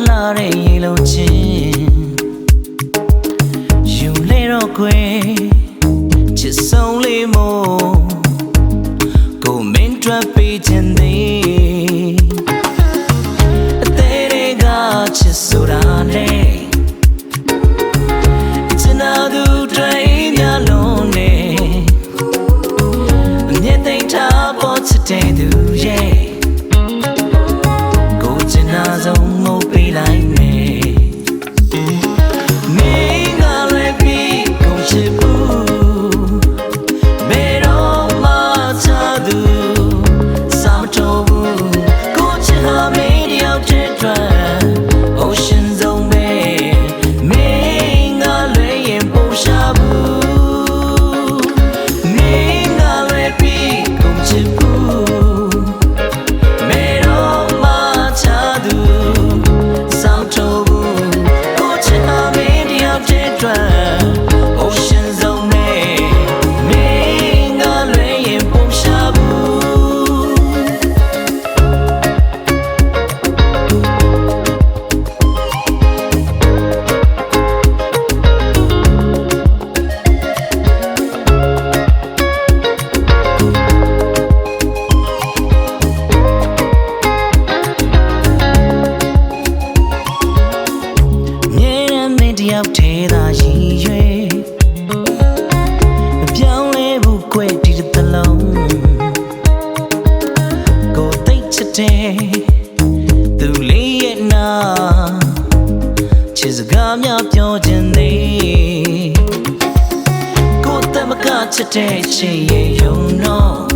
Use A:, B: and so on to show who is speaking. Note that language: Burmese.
A: လာတဲ့ရေလုံးချင်းယူလေတော့ခွေချစ်ဆုံးလေးမို့ကိုမင်းထွက်ပေးခြင်းသည်အသေးတွေကချစ်ဆိုတာနဲ့ချစ်နာသူတွေများလုံးနဲ့အမြဲတမ်းထားပေါ်ချစ်တဲ့သူရဲ့ကိုချစ်နာဆုံးငုံပေးလိုက်မယ်မင်းကလည်းပြီးကုန်ချစ်ဘူးဘယ်တော့မှချသူစာမတော်ဘူးကိုချစ်ဟာမင်းတယောက်တည်းအတွက် Ocean Zone ပဲမင်းကလည်းရင်ပုံရှာဘူးမင်းကလည်းပြီးကုန်ချစ်ဘူးဘယ်တော့မှချသူစာမတော်ဘူးကိုချစ်ဟာမင်းတယောက်တည်းအတွက် Ocean Zone ပဲမင်းကလည်းရင်ပုံရှာဘူးတယောက်ထဲသာရည်ရွယ်မပြောင်းလဲဘူးကွယ်ဒီတစ်လုံးကိုသိချစ်တဲ့သူလေးရဲ့နာချစ်စကားများပြောခြင်းသည်ကိုတမကချစ်တဲ့ချစ်ရဲ့ယုံတော့